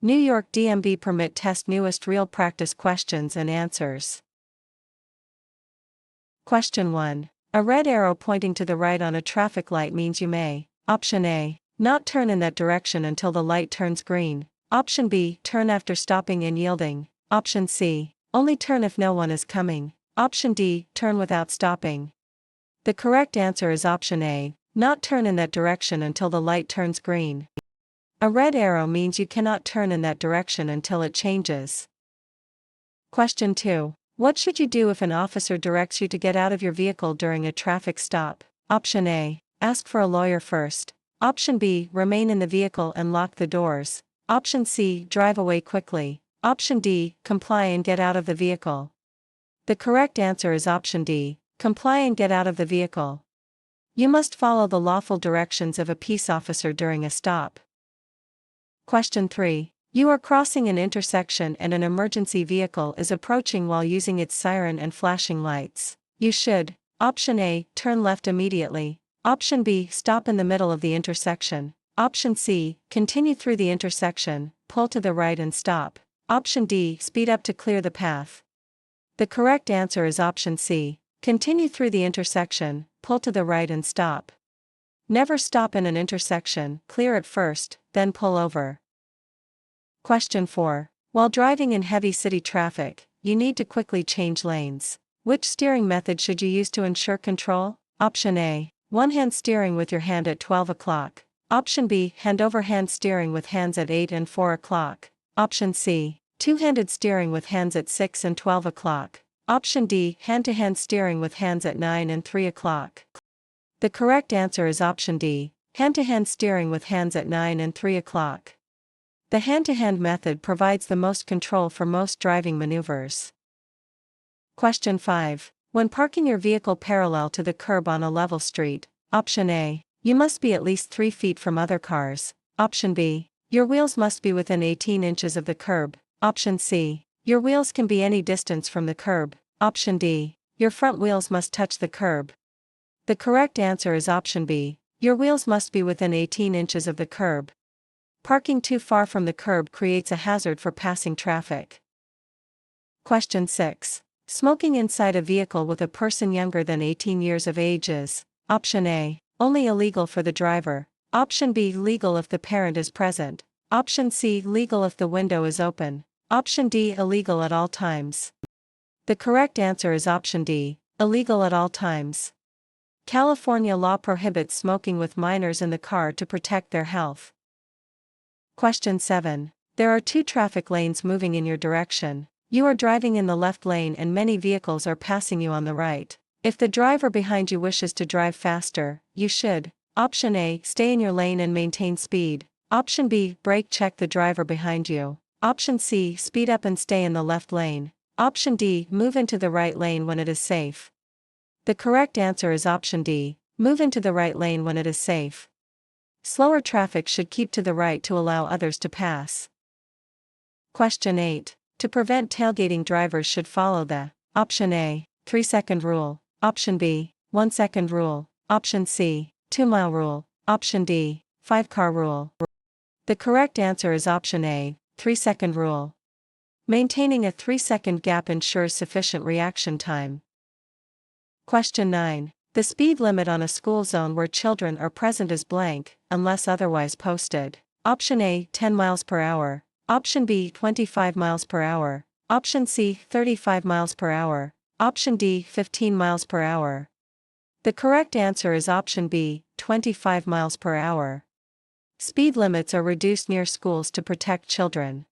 New York DMV permit test newest real practice questions and answers. Question 1. A red arrow pointing to the right on a traffic light means you may, option A, not turn in that direction until the light turns green, option B, turn after stopping and yielding, option C, only turn if no one is coming, option D, turn without stopping. The correct answer is option A, not turn in that direction until the light turns green. A red arrow means you cannot turn in that direction until it changes. Question 2. What should you do if an officer directs you to get out of your vehicle during a traffic stop? Option A, ask for a lawyer first. Option B, remain in the vehicle and lock the doors. Option C, drive away quickly. Option D, comply and get out of the vehicle. The correct answer is option D, comply and get out of the vehicle. You must follow the lawful directions of a peace officer during a stop. Question 3. You are crossing an intersection and an emergency vehicle is approaching while using its siren and flashing lights. You should, option A, turn left immediately. Option B, stop in the middle of the intersection. Option C, continue through the intersection, pull to the right and stop. Option D, speed up to clear the path. The correct answer is option C, continue through the intersection, pull to the right and stop. Never stop in an intersection, clear it first, then pull over. Question 4. While driving in heavy city traffic, you need to quickly change lanes. Which steering method should you use to ensure control? Option A, one-hand steering with your hand at 12 o'clock. Option B, hand-over-hand steering with hands at 8 and 4 o'clock. Option C, two-handed steering with hands at 6 and 12 o'clock. Option D, hand-to-hand steering with hands at 9 and 3 o'clock. The correct answer is option D, hand-to-hand steering with hands at 9 and 3 o'clock. The hand-to-hand method provides the most control for most driving maneuvers. Question 5. When parking your vehicle parallel to the curb on a level street, option A, you must be at least 3 feet from other cars. Option B, your wheels must be within 18 inches of the curb. Option C, your wheels can be any distance from the curb. Option D, your front wheels must touch the curb. The correct answer is option B, your wheels must be within 18 inches of the curb. Parking too far from the curb creates a hazard for passing traffic. Question 6. Smoking inside a vehicle with a person younger than 18 years of age is, option A, only illegal for the driver. Option B, legal if the parent is present. Option C, legal if the window is open. Option D, illegal at all times. The correct answer is option D, illegal at all times. California law prohibits smoking with minors in the car to protect their health. Question 7. There are 2 traffic lanes moving in your direction. You are driving in the left lane and many vehicles are passing you on the right. If the driver behind you wishes to drive faster, you should, option A, stay in your lane and maintain speed. Option B, brake check the driver behind you. Option C, speed up and stay in the left lane. Option D, move into the right lane when it is safe. The correct answer is option D, move into the right lane when it is safe. Slower traffic should keep to the right to allow others to pass. Question 8. To prevent tailgating, drivers should follow the, option A, 3-second rule. Option B, 1-second rule. Option C, 2-mile rule. Option D, 5-car rule. The correct answer is option A, 3-second rule. Maintaining a 3-second gap ensures sufficient reaction time. Question 9. The speed limit on a school zone where children are present is blank, unless otherwise posted. Option A, 10 miles per hour. Option B, 25 miles per hour. Option C, 35 miles per hour. Option D, 15 miles per hour. The correct answer is option B, 25 miles per hour. Speed limits are reduced near schools to protect children.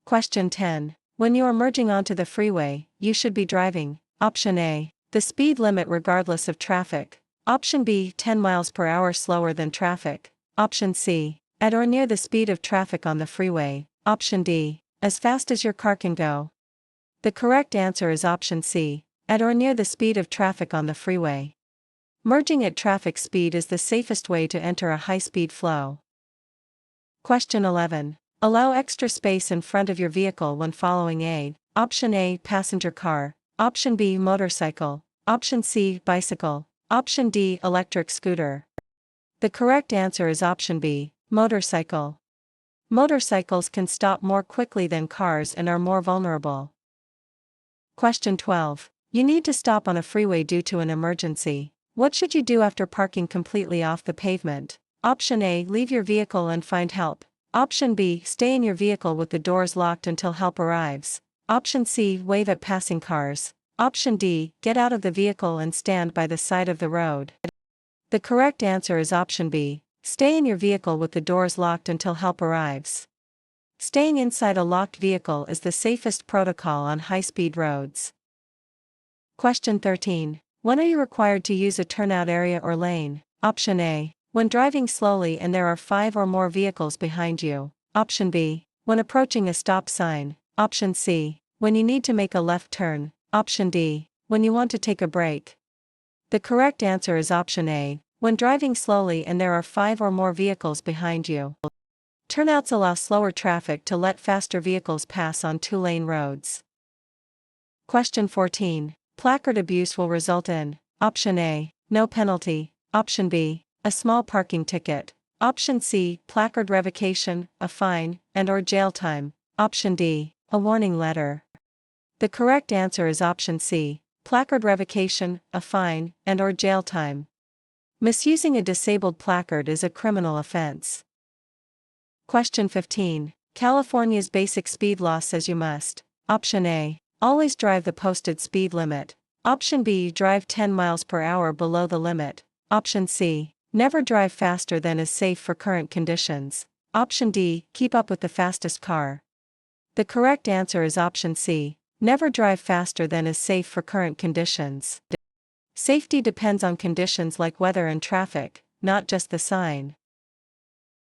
Question 10. When you are merging onto the freeway, you should be driving, option A, the speed limit regardless of traffic. Option B, 10 miles per hour slower than traffic. Option C, at or near the speed of traffic on the freeway. Option D, as fast as your car can go. The correct answer is option C, at or near the speed of traffic on the freeway. Merging at traffic speed is the safest way to enter a high-speed flow. Question 11. Allow extra space in front of your vehicle when following A. Option A, passenger car. Option B, motorcycle. Option C, bicycle. Option D, electric scooter. The correct answer is option B, motorcycle. Motorcycles can stop more quickly than cars and are more vulnerable. Question 12. You need to stop on a freeway due to an emergency. What should you do after parking completely off the pavement? Option A. Leave your vehicle and find help. Option B. Stay in your vehicle with the doors locked until help arrives. Option C. Wave at passing cars. Option D. Get out of the vehicle and stand by the side of the road. The correct answer is option B. Stay in your vehicle with the doors locked until help arrives. Staying inside a locked vehicle is the safest protocol on high-speed roads. Question 13. When are you required to use a turnout area or lane? Option A. When driving slowly and there are 5 or more vehicles behind you. Option B. When approaching a stop sign. Option C. When you need to make a left turn. Option D. When you want to take a break. The correct answer is option A. When driving slowly and there are 5 or more vehicles behind you. Turnouts allow slower traffic to let faster vehicles pass on 2-lane roads. Question 14. Placard abuse will result in option A. No penalty. Option B. A small parking ticket. Option C. Placard revocation, a fine, and/or jail time. Option D. A warning letter. The correct answer is option C. Placard revocation, a fine, and/or jail time. Misusing a disabled placard is a criminal offense. Question 15. California's basic speed law says you must. Option A. Always drive the posted speed limit. Option B. Drive 10 miles per hour below the limit. Option C. Never drive faster than is safe for current conditions. Option D. Keep up with the fastest car. The correct answer is option C. Never drive faster than is safe for current conditions. Safety depends on conditions like weather and traffic, not just the sign.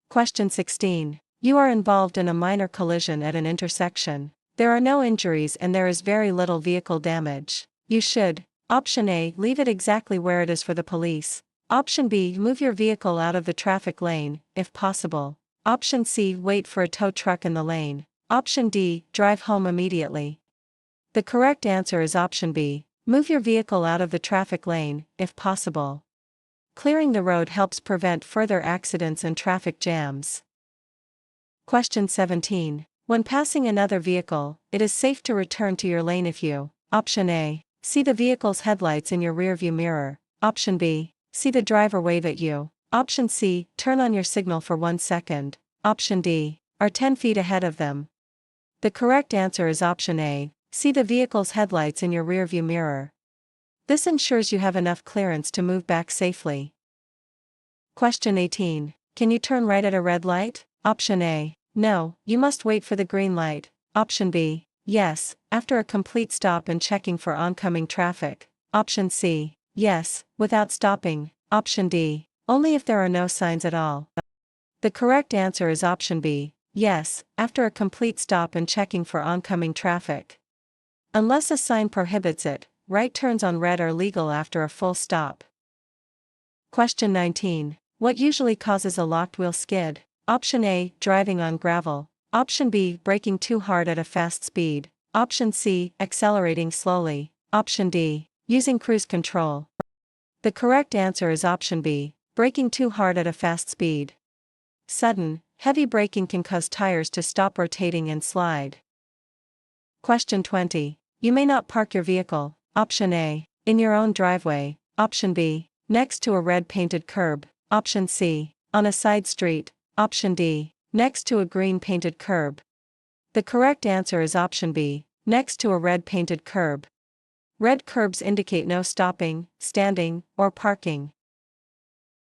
Question 16. You are involved in a minor collision at an intersection. There are no injuries and there is very little vehicle damage. You should, option A, leave it exactly where it is for the police. Option B, move your vehicle out of the traffic lane, if possible. Option C, wait for a tow truck in the lane. Option D, drive home immediately. The correct answer is option B, move your vehicle out of the traffic lane, if possible. Clearing the road helps prevent further accidents and traffic jams. Question 17. When passing another vehicle, it is safe to return to your lane if you, option A, see the vehicle's headlights in your rearview mirror. Option B, see the driver wave at you. Option C, turn on your signal for 1 second. Option D, are 10 feet ahead of them. The correct answer is option A, see the vehicle's headlights in your rearview mirror. This ensures you have enough clearance to move back safely. Question 18. Can you turn right at a red light? Option A, no, you must wait for the green light. Option B, yes, after a complete stop and checking for oncoming traffic. Option C, yes, without stopping. Option D, only if there are no signs at all. The correct answer is option B, yes, after a complete stop and checking for oncoming traffic. Unless a sign prohibits it, right turns on red are legal after a full stop. Question 19. What usually causes a locked wheel skid? Option A, driving on gravel. Option B, braking too hard at a fast speed. Option C, accelerating slowly. Option D, using cruise control. The correct answer is option B, braking too hard at a fast speed. Sudden, heavy braking can cause tires to stop rotating and slide. Question 20. You may not park your vehicle. Option A, in your own driveway. Option B, next to a red painted curb. Option C, on a side street. Option D, next to a green painted curb. The correct answer is option B, next to a red painted curb. Red curbs indicate no stopping, standing, or parking.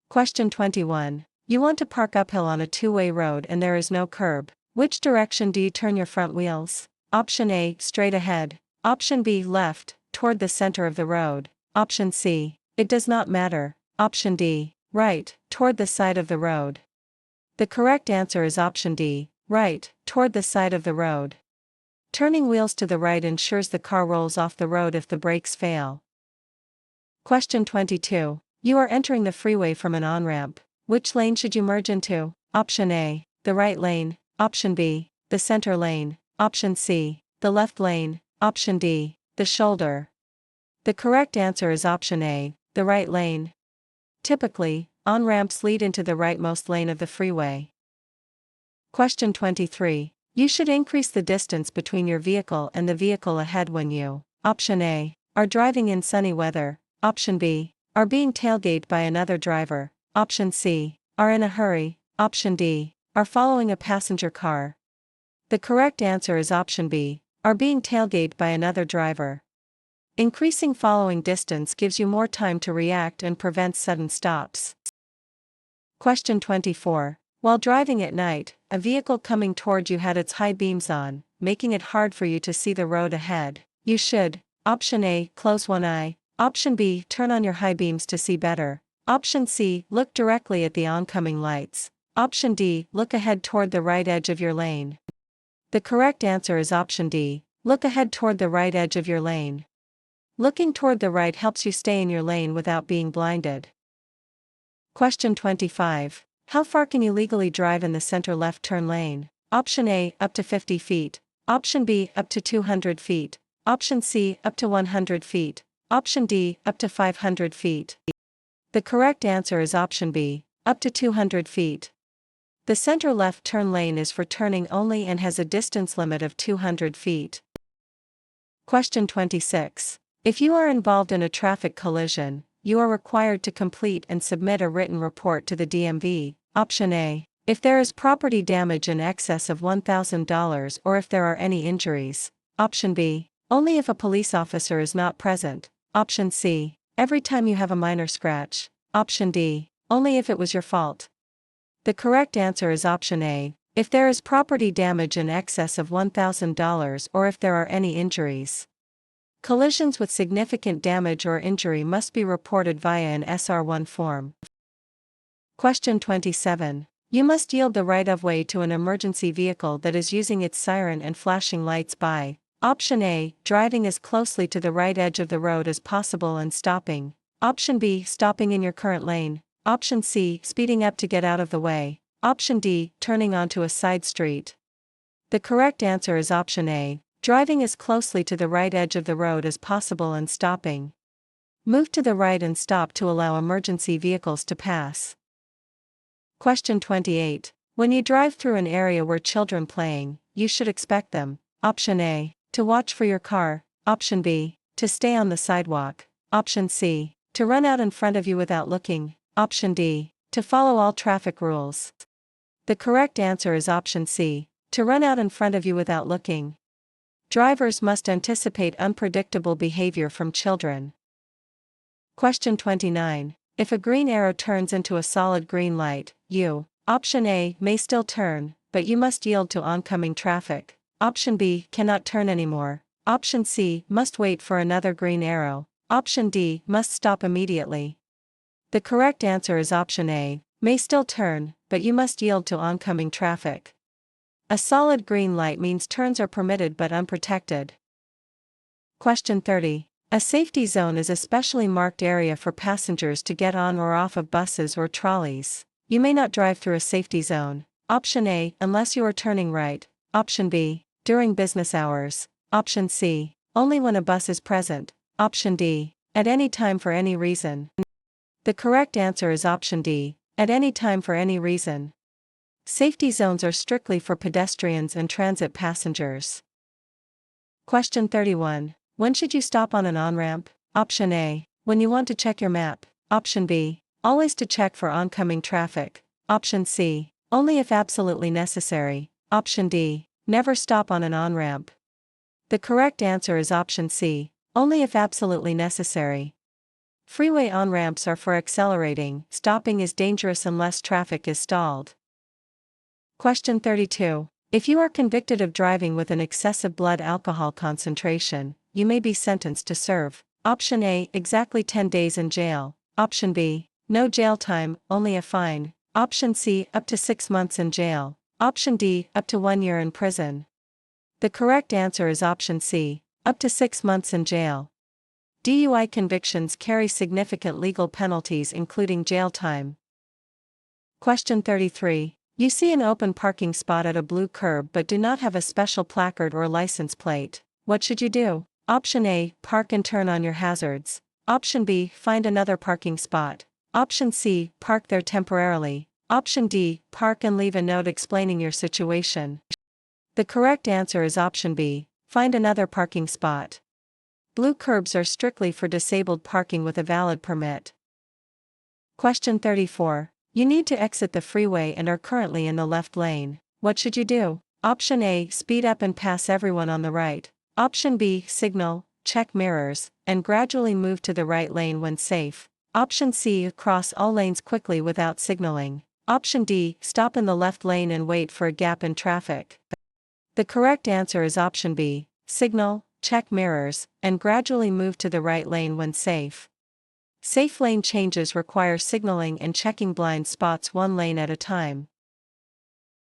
Question 21. You want to park uphill on a 2-way road and there is no curb. Which direction do you turn your front wheels? Option A, straight ahead. Option B, left, toward the center of the road. Option C, it does not matter. Option D, right, toward the side of the road. The correct answer is option D, right, toward the side of the road. Turning wheels to the right ensures the car rolls off the road if the brakes fail. Question 22. You are entering the freeway from an on-ramp. Which lane should you merge into? Option A, the right lane. Option B, the center lane. Option C, the left lane. Option D, the shoulder. The correct answer is option A, the right lane. Typically, on-ramps lead into the rightmost lane of the freeway. Question 23. You should increase the distance between your vehicle and the vehicle ahead when you, option A, are driving in sunny weather, option B, are being tailgated by another driver, option C, are in a hurry, option D, are following a passenger car. The correct answer is option B, are being tailgated by another driver. Increasing following distance gives you more time to react and prevents sudden stops. Question 24. While driving at night, a vehicle coming toward you had its high beams on, making it hard for you to see the road ahead. You should, option A, close one eye, option B, turn on your high beams to see better, option C, look directly at the oncoming lights, option D, look ahead toward the right edge of your lane. The correct answer is option D, look ahead toward the right edge of your lane. Looking toward the right helps you stay in your lane without being blinded. Question 25. How far can you legally drive in the center left turn lane? Option A, up to 50 feet. Option B, up to 200 feet. Option C, up to 100 feet. Option D, up to 500 feet. The correct answer is option B, up to 200 feet. The center left turn lane is for turning only and has a distance limit of 200 feet. Question 26. If you are involved in a traffic collision, you are required to complete and submit a written report to the DMV. Option A, if there is property damage in excess of $1,000 or if there are any injuries. Option B, only if a police officer is not present. Option C, every time you have a minor scratch. Option D, only if it was your fault. The correct answer is option A, if there is property damage in excess of $1,000 or if there are any injuries. Collisions with significant damage or injury must be reported via an SR1 form. Question 27. You must yield the right-of-way to an emergency vehicle that is using its siren and flashing lights by option A, driving as closely to the right edge of the road as possible and stopping. Option B, stopping in your current lane. Option C, speeding up to get out of the way. Option D, turning onto a side street. The correct answer is option A, driving as closely to the right edge of the road as possible and stopping. Move to the right and stop to allow emergency vehicles to pass. Question 28. When you drive through an area where children playing, you should expect them. Option A, to watch for your car. Option B, to stay on the sidewalk. Option C, to run out in front of you without looking. Option D, to follow all traffic rules. The correct answer is option C, to run out in front of you without looking. Drivers must anticipate unpredictable behavior from children. Question 29. If a green arrow turns into a solid green light, you, option A, may still turn, but you must yield to oncoming traffic. Option B, cannot turn anymore. Option C, must wait for another green arrow. Option D, must stop immediately. The correct answer is option A, may still turn, but you must yield to oncoming traffic. A solid green light means turns are permitted but unprotected. Question 30. A safety zone is a specially marked area for passengers to get on or off of buses or trolleys. You may not drive through a safety zone. Option A, unless you are turning right. Option B, during business hours. Option C, only when a bus is present. Option D, at any time for any reason. The correct answer is option D, at any time for any reason. Safety zones are strictly for pedestrians and transit passengers. Question 31. When should you stop on an on-ramp? Option A, when you want to check your map. Option B, always to check for oncoming traffic. Option C, only if absolutely necessary. Option D, never stop on an on-ramp. The correct answer is option C, only if absolutely necessary. Freeway on-ramps are for accelerating. Stopping is dangerous unless traffic is stalled. Question 32. If you are convicted of driving with an excessive blood alcohol concentration, you may be sentenced to serve. Option A, exactly 10 days in jail. Option B, no jail time, only a fine. Option C, up to 6 months in jail. Option D, up to 1 year in prison. The correct answer is option C, up to 6 months in jail. DUI convictions carry significant legal penalties including jail time. Question 33. You see an open parking spot at a blue curb but do not have a special placard or license plate. What should you do? Option A, park and turn on your hazards. Option B, find another parking spot. Option C, park there temporarily. Option D, park and leave a note explaining your situation. The correct answer is option B, find another parking spot. Blue curbs are strictly for disabled parking with a valid permit. Question 34. You need to exit the freeway and are currently in the left lane. What should you do? Option A, speed up and pass everyone on the right. Option B, signal, check mirrors, and gradually move to the right lane when safe. Option C, cross all lanes quickly without signaling. Option D, stop in the left lane and wait for a gap in traffic. The correct answer is option B, signal, check mirrors, and gradually move to the right lane when safe. Safe lane changes require signaling and checking blind spots one lane at a time.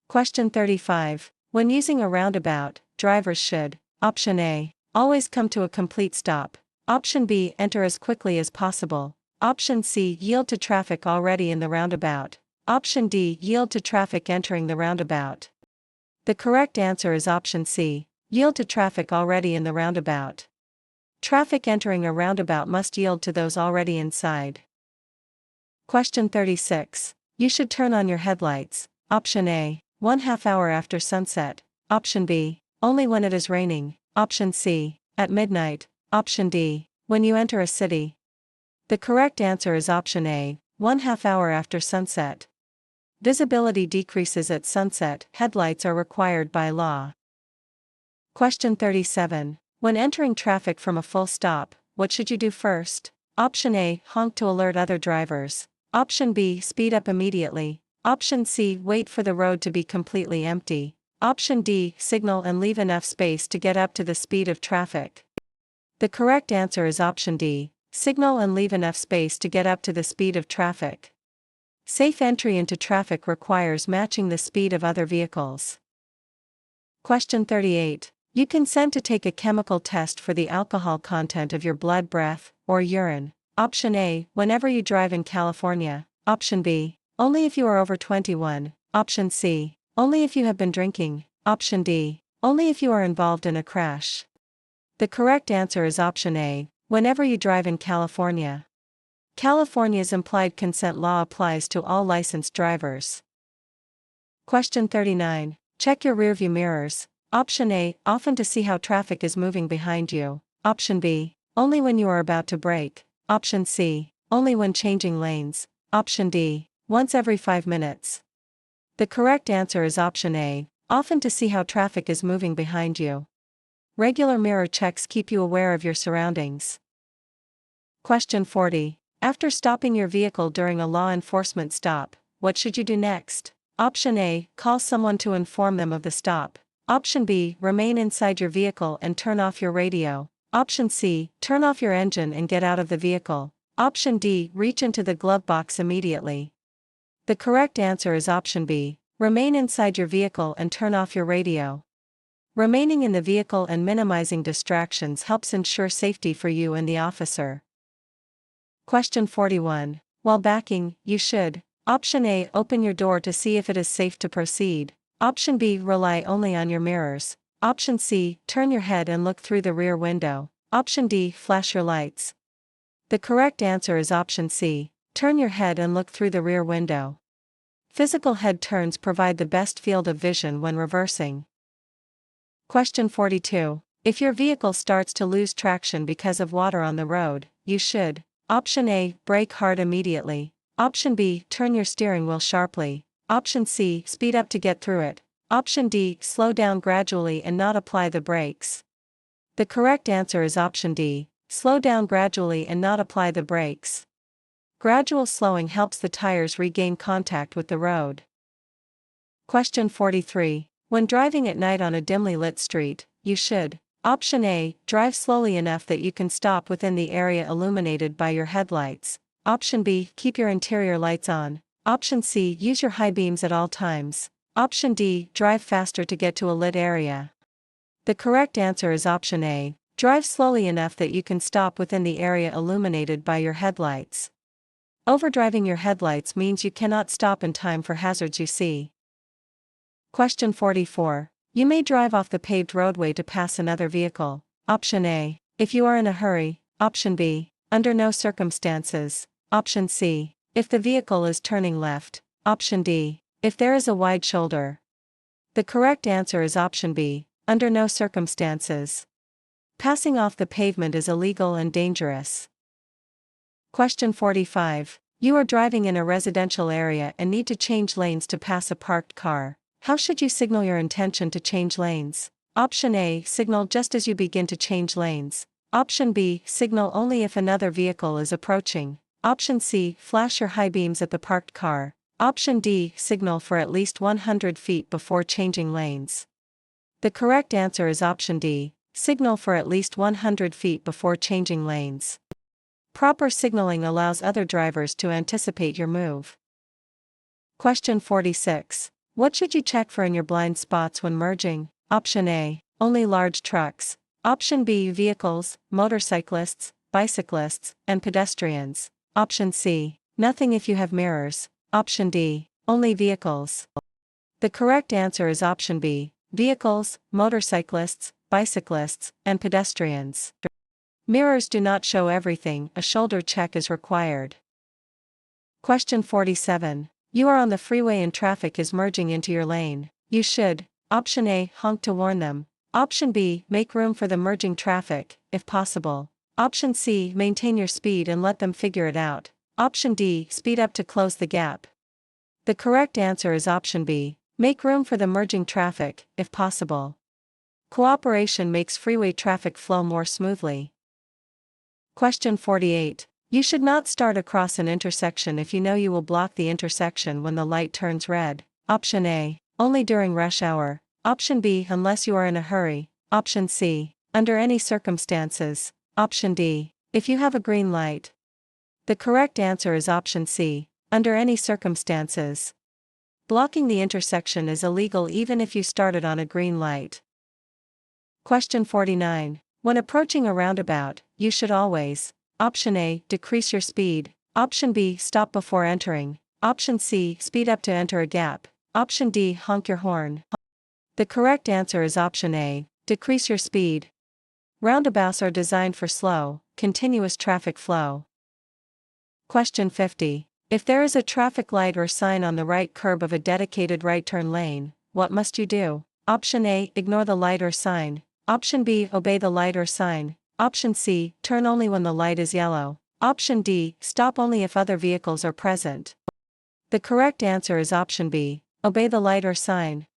Question 35. When using a roundabout, drivers should, option A, always come to a complete stop. Option B, enter as quickly as possible. Option C, yield to traffic already in the roundabout. Option D, yield to traffic entering the roundabout. The correct answer is option C, yield to traffic already in the roundabout. Traffic entering a roundabout must yield to those already inside. Question 36. You should turn on your headlights. Option A, 1/2 hour after sunset. Option B, only when it is raining. Option C, at midnight. Option D, when you enter a city. The correct answer is option A, 1/2 hour after sunset. Visibility decreases at sunset, headlights are required by law. Question 37. When entering traffic from a full stop, what should you do first? Option A, honk to alert other drivers. Option B, speed up immediately. Option C, wait for the road to be completely empty. Option D, signal and leave enough space to get up to the speed of traffic. The correct answer is option D, signal and leave enough space to get up to the speed of traffic. Safe entry into traffic requires matching the speed of other vehicles. Question 38. You consent to take a chemical test for the alcohol content of your blood, breath, or urine. Option A, whenever you drive in California. Option B, only if you are over 21. Option C, only if you have been drinking. Option D, only if you are involved in a crash. The correct answer is option A, whenever you drive in California. California's implied consent law applies to all licensed drivers. Question 39. Check your rearview mirrors. Option A, often to see how traffic is moving behind you. Option B, only when you are about to brake. Option C, only when changing lanes. Option D, once every 5 minutes. The correct answer is option A, often to see how traffic is moving behind you. Regular mirror checks keep you aware of your surroundings. Question 40. After stopping your vehicle during a law enforcement stop, what should you do next? Option A, call someone to inform them of the stop. Option B, remain inside your vehicle and turn off your radio. Option C, turn off your engine and get out of the vehicle. Option D, reach into the glove box immediately. The correct answer is option B, remain inside your vehicle and turn off your radio. Remaining in the vehicle and minimizing distractions helps ensure safety for you and the officer. Question 41. While backing, you should, option A, open your door to see if it is safe to proceed. Option B, rely only on your mirrors. Option C, turn your head and look through the rear window. Option D, flash your lights. The correct answer is option C, turn your head and look through the rear window. Physical head turns provide the best field of vision when reversing. Question 42. If your vehicle starts to lose traction because of water on the road, you should, option A, brake hard immediately. Option B, turn your steering wheel sharply. Option C, speed up to get through it. Option D, slow down gradually and not apply the brakes. The correct answer is option D, slow down gradually and not apply the brakes. Gradual slowing helps the tires regain contact with the road. Question 43. When driving at night on a dimly lit street, you should, option A, drive slowly enough that you can stop within the area illuminated by your headlights. Option B, keep your interior lights on. Option C, use your high beams at all times. Option D, drive faster to get to a lit area. The correct answer is option A, drive slowly enough that you can stop within the area illuminated by your headlights. Overdriving your headlights means you cannot stop in time for hazards you see. Question 44. You may drive off the paved roadway to pass another vehicle. Option A, if you are in a hurry. Option B, under no circumstances. Option C, if the vehicle is turning left. Option D. If there is a wide shoulder. The correct answer is option B. Under no circumstances. Passing off the pavement is illegal and dangerous. Question 45. You are driving in a residential area and need to change lanes to pass a parked car. How should you signal your intention to change lanes? Option A. Signal just as you begin to change lanes. Option B. Signal only if another vehicle is approaching. Option C. Flash your high beams at the parked car. Option D. Signal for at least 100 feet before changing lanes. The correct answer is option D. Signal for at least 100 feet before changing lanes. Proper signaling allows other drivers to anticipate your move. Question 46. What should you check for in your blind spots when merging? Option A. Only large trucks. Option B. Vehicles, motorcyclists, bicyclists, and pedestrians. Option C. Nothing if you have mirrors. Option D. Only vehicles. The correct answer is option B. Vehicles, motorcyclists, bicyclists, and pedestrians. Mirrors do not show everything, a shoulder check is required. Question 47. You are on the freeway and traffic is merging into your lane. You should, option A, honk to warn them. Option B, make room for the merging traffic, if possible. Option C, maintain your speed and let them figure it out. Option D, speed up to close the gap. The correct answer is option B, make room for the merging traffic, if possible. Cooperation makes freeway traffic flow more smoothly. Question 48. You should not start across an intersection if you know you will block the intersection when the light turns red. Option A. Only during rush hour. Option B. Unless you are in a hurry. Option C. Under any circumstances. Option D. If you have a green light. The correct answer is option C. Under any circumstances. Blocking the intersection is illegal even if you started on a green light. Question 49. When approaching a roundabout, you should always, option A, decrease your speed, option B, stop before entering, option C, speed up to enter a gap, option D, honk your horn. The correct answer is option A, decrease your speed. Roundabouts are designed for slow, continuous traffic flow. Question 50. If there is a traffic light or sign on the right curb of a dedicated right turn lane, what must you do? Option A, ignore the light or sign. Option B, obey the light or sign. Option C, turn only when the light is yellow. Option D, stop only if other vehicles are present. The correct answer is option B, obey the light or sign.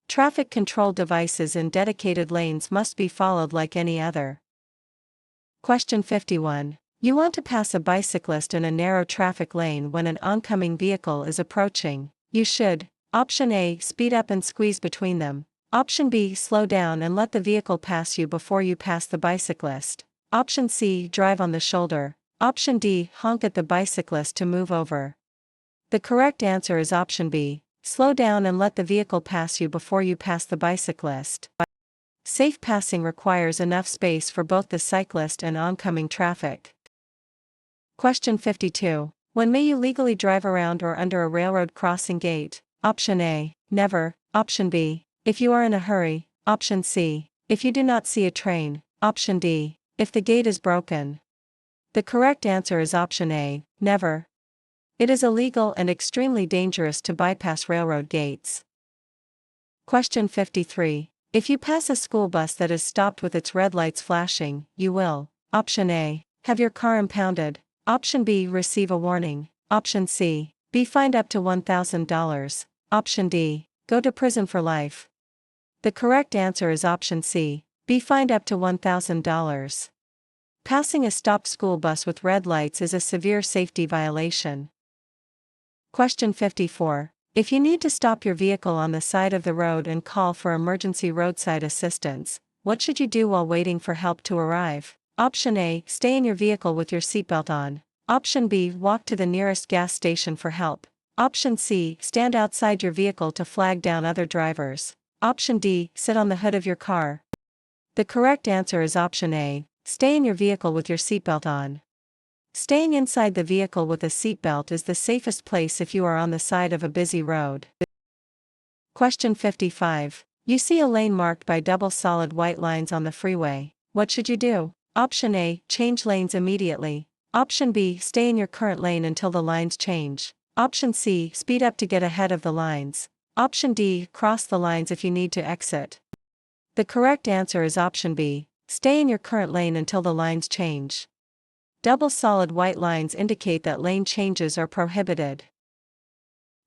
Traffic control devices in dedicated lanes must be followed like any other. Question 51. You want to pass a bicyclist in a narrow traffic lane when an oncoming vehicle is approaching. You should, option A, speed up and squeeze between them. Option B, slow down and let the vehicle pass you before you pass the bicyclist. Option C, drive on the shoulder. Option D, honk at the bicyclist to move over. The correct answer is option B, slow down and let the vehicle pass you before you pass the bicyclist. Safe passing requires enough space for both the cyclist and oncoming traffic. Question 52. When may you legally drive around or under a railroad crossing gate? Option A, never. Option B, if you are in a hurry. Option C, if you do not see a train. Option D, if the gate is broken. The correct answer is option A, never. It is illegal and extremely dangerous to bypass railroad gates. Question 53. If you pass a school bus that is stopped with its red lights flashing, you will, option A, have your car impounded. Option B, receive a warning. Option C, be fined up to $1,000. Option D, go to prison for life. The correct answer is option C, be fined up to $1,000. Passing a stopped school bus with red lights is a severe safety violation. Question 54. If you need to stop your vehicle on the side of the road and call for emergency roadside assistance, what should you do while waiting for help to arrive? Option A, stay in your vehicle with your seatbelt on. Option B, walk to the nearest gas station for help. Option C, stand outside your vehicle to flag down other drivers. Option D, sit on the hood of your car. The correct answer is option A, stay in your vehicle with your seatbelt on. Staying inside the vehicle with a seatbelt is the safest place if you are on the side of a busy road. Question 55. You see a lane marked by double solid white lines on the freeway. What should you do? Option A, change lanes immediately. Option B, stay in your current lane until the lines change. Option C, speed up to get ahead of the lines. Option D, cross the lines if you need to exit. The correct answer is option B, stay in your current lane until the lines change. Double solid white lines indicate that lane changes are prohibited.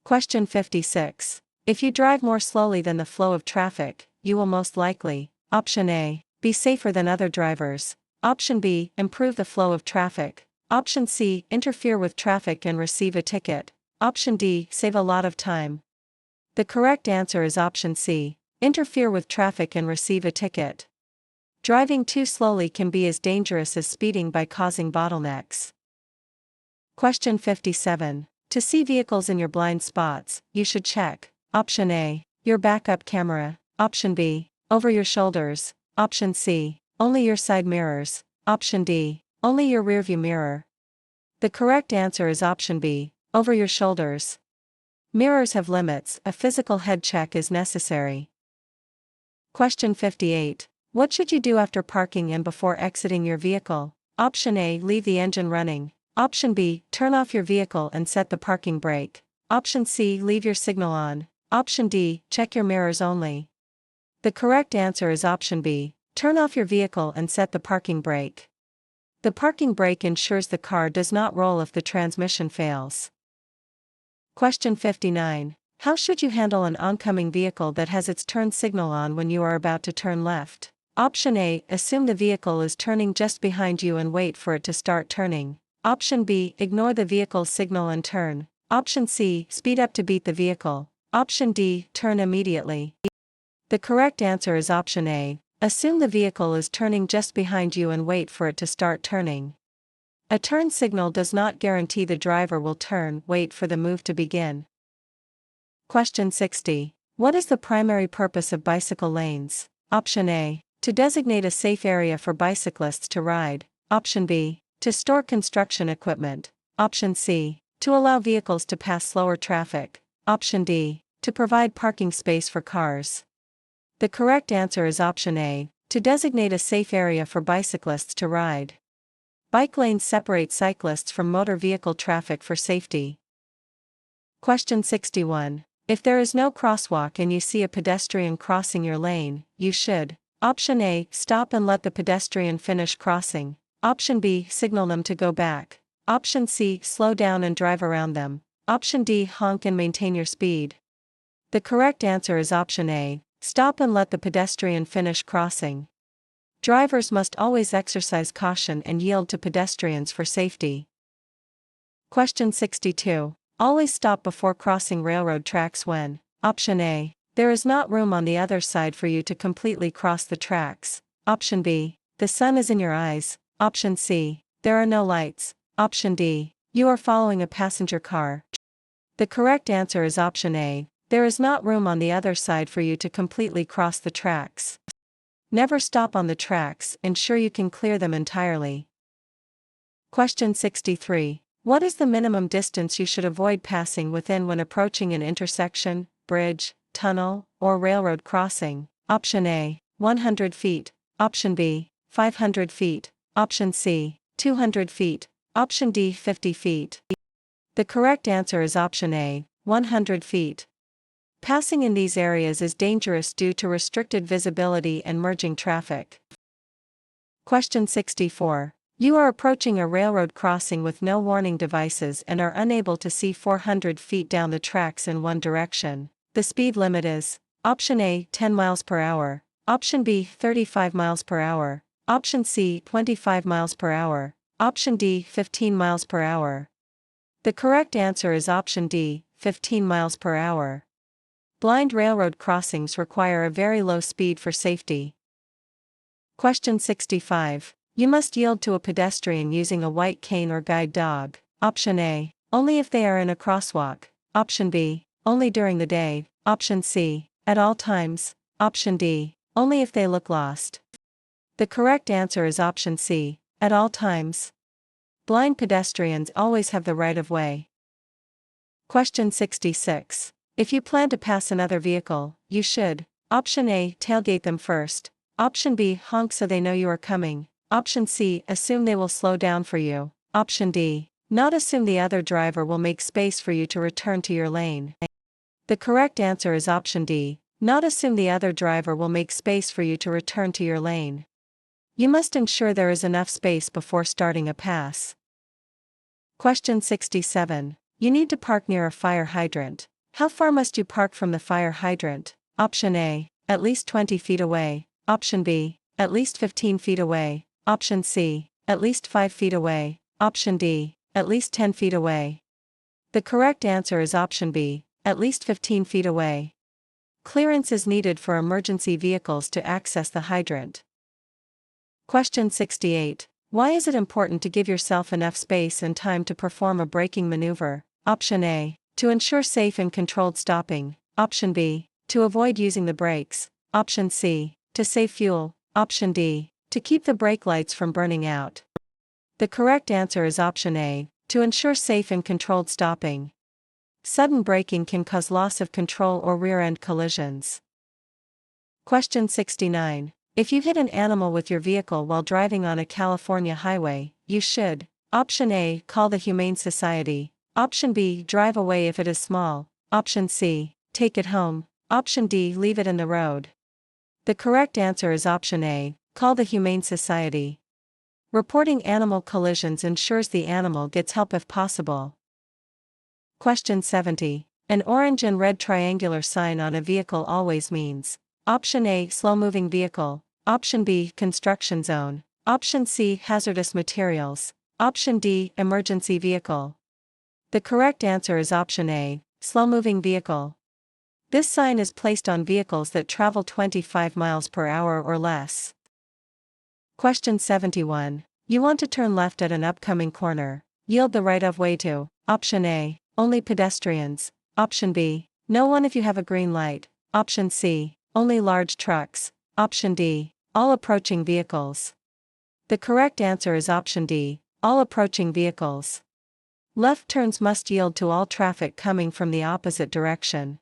Question 56. If you drive more slowly than the flow of traffic, you will most likely, option A, be safer than other drivers. Option B, improve the flow of traffic. Option C, interfere with traffic and receive a ticket. Option D, save a lot of time. The correct answer is option C, interfere with traffic and receive a ticket. Driving too slowly can be as dangerous as speeding by causing bottlenecks. Question 57. To see vehicles in your blind spots, you should check. Option A, your backup camera. Option B, over your shoulders. Option C, only your side mirrors. Option D, only your rearview mirror. The correct answer is option B, over your shoulders. Mirrors have limits, a physical head check is necessary. Question 58. What should you do after parking and before exiting your vehicle? Option A, leave the engine running. Option B, turn off your vehicle and set the parking brake. Option C, leave your signal on. Option D, check your mirrors only. The correct answer is option B, turn off your vehicle and set the parking brake. The parking brake ensures the car does not roll if the transmission fails. Question 59. How should you handle an oncoming vehicle that has its turn signal on when you are about to turn left? Option A, assume the vehicle is turning just behind you and wait for it to start turning. Option B, ignore the vehicle's signal and turn. Option C, speed up to beat the vehicle. Option D, turn immediately. The correct answer is option A, assume the vehicle is turning just behind you and wait for it to start turning. A turn signal does not guarantee the driver will turn, wait for the move to begin. Question 60. What is the primary purpose of bicycle lanes? Option A, to designate a safe area for bicyclists to ride. Option B, to store construction equipment. Option C, to allow vehicles to pass slower traffic. Option D, to provide parking space for cars. The correct answer is option A, to designate a safe area for bicyclists to ride. Bike lanes separate cyclists from motor vehicle traffic for safety. Question 61. If there is no crosswalk and you see a pedestrian crossing your lane, you should, option A, stop and let the pedestrian finish crossing. Option B, signal them to go back. Option C, slow down and drive around them. Option D, honk and maintain your speed. The correct answer is option A, stop and let the pedestrian finish crossing. Drivers must always exercise caution and yield to pedestrians for safety. Question 62. Always stop before crossing railroad tracks when, option A, there is not room on the other side for you to completely cross the tracks. Option B, the sun is in your eyes. Option C, there are no lights. Option D, you are following a passenger car. The correct answer is option A, there is not room on the other side for you to completely cross the tracks. Never stop on the tracks, ensure you can clear them entirely. Question 63. What is the minimum distance you should avoid passing within when approaching an intersection, bridge, tunnel, or railroad crossing? Option A, 100 feet. Option B, 500 feet. Option C, 200 feet. Option D, 50 feet. The correct answer is option A, 100 feet. Passing in these areas is dangerous due to restricted visibility and merging traffic. Question 64. You are approaching a railroad crossing with no warning devices and are unable to see 400 feet down the tracks in one direction. The speed limit is, option A, 10 miles per hour. Option B, 35 miles per hour. Option C, 25 miles per hour. Option D, 15 miles per hour. The correct answer is option D, 15 miles per hour. Blind railroad crossings require a very low speed for safety. Question 65. You must yield to a pedestrian using a white cane or guide dog. Option A, only if they are in a crosswalk. Option B, only during the day. Option C, at all times. Option D, only if they look lost. The correct answer is option C, at all times. Blind pedestrians always have the right of way. Question 66. If you plan to pass another vehicle, you should, option A, tailgate them first. Option B, honk so they know you are coming. Option C, assume they will slow down for you. Option D, Not assume the other driver will make space for you to return to your lane. The correct answer is option D. Not assume the other driver will make space for you to return to your lane. You must ensure there is enough space before starting a pass. Question 67. You need to park near a fire hydrant. How far must you park from the fire hydrant? Option A. At least 20 feet away. Option B. At least 15 feet away. Option C. At least 5 feet away. Option D. At least 10 feet away. The correct answer is option B. At least 15 feet away. Clearance is needed for emergency vehicles to access the hydrant. Question 68. Why is it important to give yourself enough space and time to perform a braking maneuver? Option A. To ensure safe and controlled stopping. Option B. To avoid using the brakes. Option C. To save fuel. Option D. To keep the brake lights from burning out. The correct answer is option A. To ensure safe and controlled stopping. Sudden braking can cause loss of control or rear-end collisions. Question 69. If you hit an animal with your vehicle while driving on a California highway, you should: Option A. Call the Humane Society. Option B. Drive away if it is small. Option C. Take it home. Option D. Leave it in the road. The correct answer is option A. Call the Humane Society. Reporting animal collisions ensures the animal gets help if possible. Question 70. An orange and red triangular sign on a vehicle always means: Option A. Slow-moving vehicle. Option B. Construction zone. Option C. Hazardous materials. Option D. Emergency vehicle. The correct answer is option A. Slow-moving vehicle. This sign is placed on vehicles that travel 25 miles per hour or less. Question 71. You want to turn left at an upcoming corner. Yield the right-of-way to: Option A. Only pedestrians. Option B. No one if you have a green light. Option C. Only large trucks. Option D. All approaching vehicles. The correct answer is option D. All approaching vehicles. Left turns must yield to all traffic coming from the opposite direction.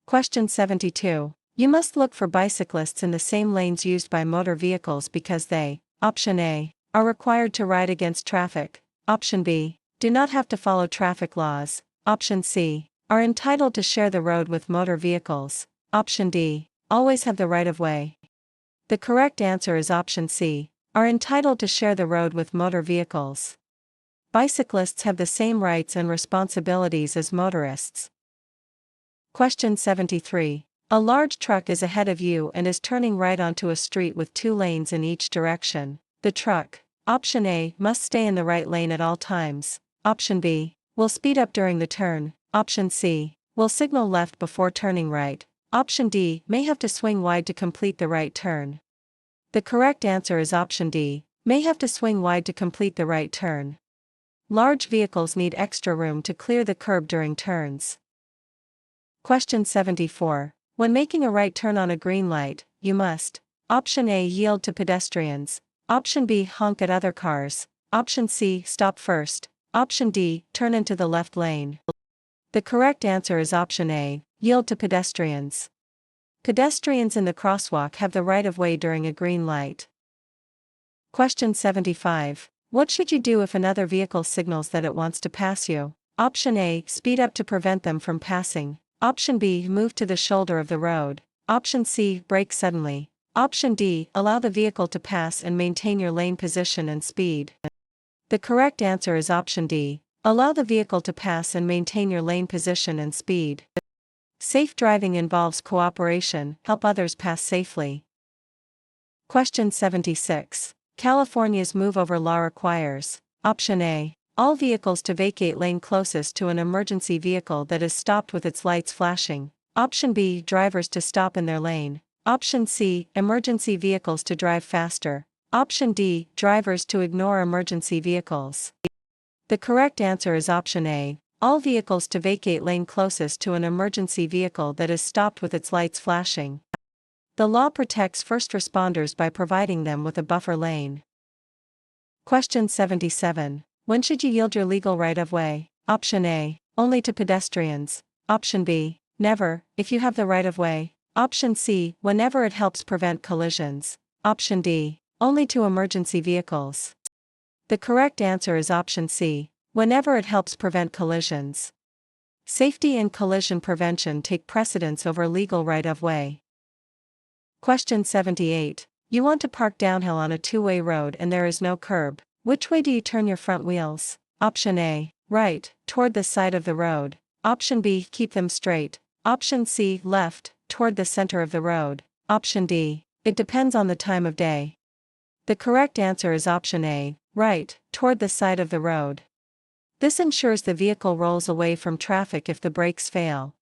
Question 72. You must look for bicyclists in the same lanes used by motor vehicles because they: Option A. Are required to ride against traffic. Option B. Do not have to follow traffic laws. Option C. Are entitled to share the road with motor vehicles. Option D. Always have the right of way. The correct answer is option C. Are entitled to share the road with motor vehicles. Bicyclists have the same rights and responsibilities as motorists. Question 73. A large truck is ahead of you and is turning right onto a street with 2 lanes in each direction. The truck: Option A. Must stay in the right lane at all times. Option B. Will speed up during the turn. Option C. Will signal left before turning right. Option D. May have to swing wide to complete the right turn. The correct answer is option D. May have to swing wide to complete the right turn. Large vehicles need extra room to clear the curb during turns. Question 74. When making a right turn on a green light, you must: Option A. Yield to pedestrians. Option B. Honk at other cars. Option C. Stop first. Option D. Turn into the left lane. The correct answer is option A. Yield to pedestrians. Pedestrians in the crosswalk have the right of way during a green light. Question 75. What should you do if another vehicle signals that it wants to pass you? Option A. Speed up to prevent them from passing. Option B. Move to the shoulder of the road. Option C. Brake suddenly. Option D. Allow the vehicle to pass and maintain your lane position and speed. The correct answer is option D. Allow the vehicle to pass and maintain your lane position and speed. Safe driving involves cooperation. Help others pass safely. Question 76. California's move-over law requires: Option A. All vehicles to vacate lane closest to an emergency vehicle that is stopped with its lights flashing. Option B. Drivers to stop in their lane. Option C. Emergency vehicles to drive faster. Option D. Drivers to ignore emergency vehicles. The correct answer is option A. All vehicles to vacate lane closest to an emergency vehicle that is stopped with its lights flashing. The law protects first responders by providing them with a buffer lane. Question 77. When should you yield your legal right of way? Option A. Only to pedestrians. Option B. Never, if you have the right of way. Option C. Whenever it helps prevent collisions. Option D. Only to emergency vehicles. The correct answer is option C, whenever it helps prevent collisions. Safety and collision prevention take precedence over legal right-of-way. Question 78. You want to park downhill on a two-way road and there is no curb. Which way do you turn your front wheels? Option A, right, toward the side of the road. Option B, keep them straight. Option C, left, toward the center of the road. Option D, it depends on the time of day. The correct answer is option A, right, toward the side of the road. This ensures the vehicle rolls away from traffic if the brakes fail.